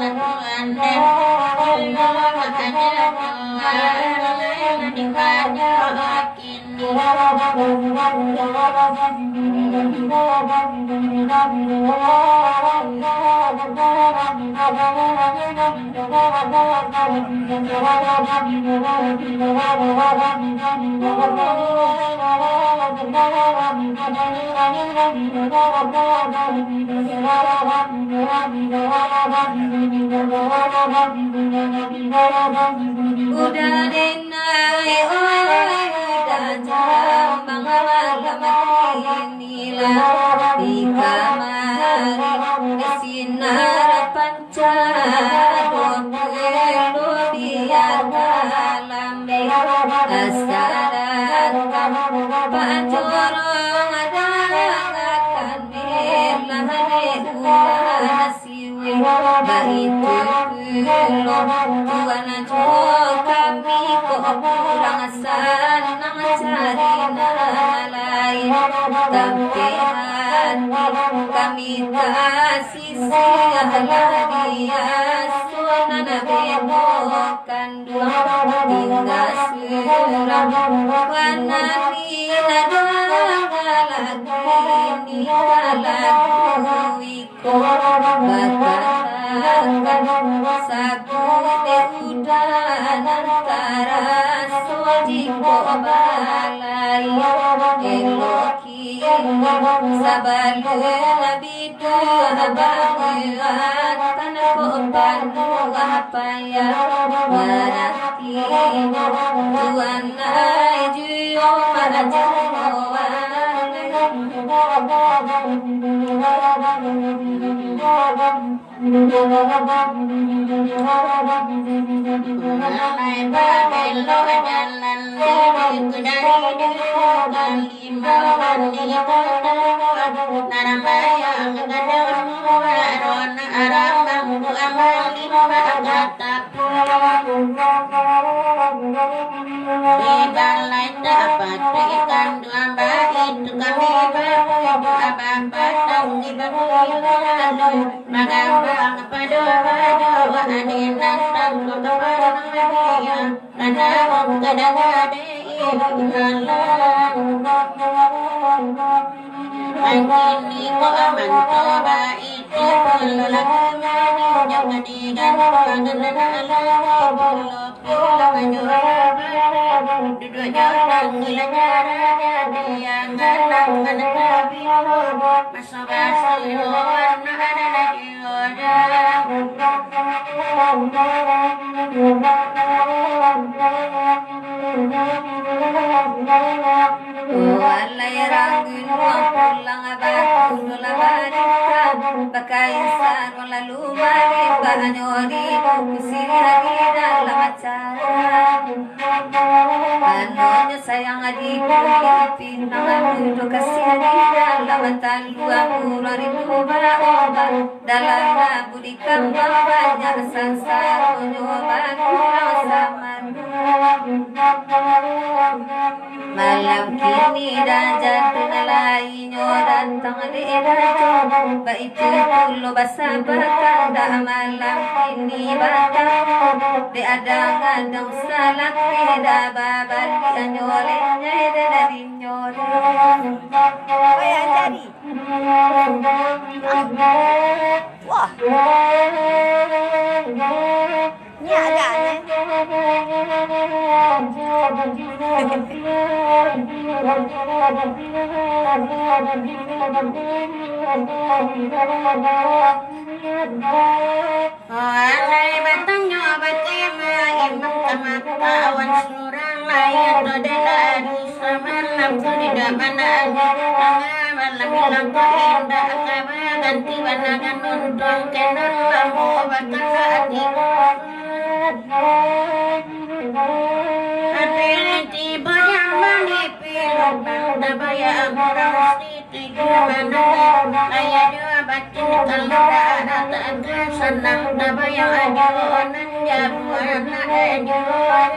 Mangko Udah denai udah jambang malam inilah di kamar sinar pancar perlu biar malam asaran pancorong ada akan berlahare siwe baitu tuan kami kok kurang senang cari lain tapi kami kasih sialah dia sunan bemokan dua hingga surah warna nada lagi lagu iko sabune udan antara sojiko balai eloki sabalu nabidu abamuan tanako panu apaya marati tuan juyo marajawan dapat ikan dua bait kami bapak magabang pada adin datang kepada nana kadang-kadang ini kok aman coba itu perlu lakukan jangan digantung duduk jauh gilanya dia nganang masa basi warna ada lagi walai ragun pulang abang labarika bakaisar lalu mari banyori kusiri lagi dalam acara anonya sayang adikku pinang duduk kasih di dalam talu amura rindu baraoba dalam budi kambang banyak sansar nyoba kurang samar malam kini dan jantung lainnya datang di dalam baik itu basa berkanda malam kini batang di adang-adang salah tidak babar di nyolenya dari nyore apa yang jadi wah ini agaknya Alai batangnya batima imam kamata awan surang layar dodelan semalam tidak mana malam bilang kau indah kabar ganti banagan untung kenal lamu batang hati hati banyak menipil bangda bayar orang tiga mana ayah dua batin kalau ada tak senang dah bayar ajuan jamuan ajuan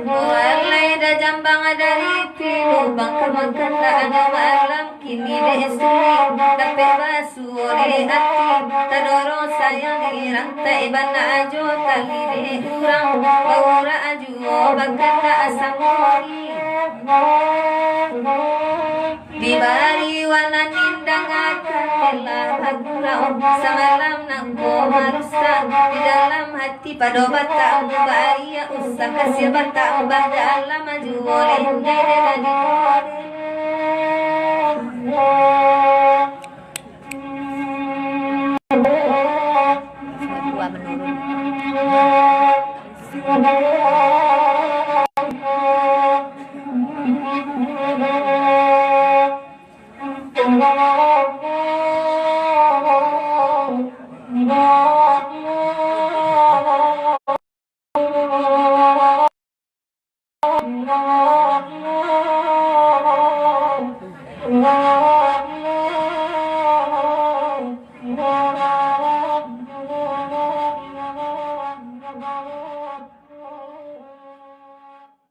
walai dah jambang dari pilu bang kemakan dah ada malam kini desui tapi basure ati tadoro sayangi rantai bana ajo tali de urang baura ajo baganda asamori Dibari wana nindang akan bela hagurau samalam nangko marusa di dalam hati pada bata bahaya usah kasih bata pada alam maju oleh nere dan menurun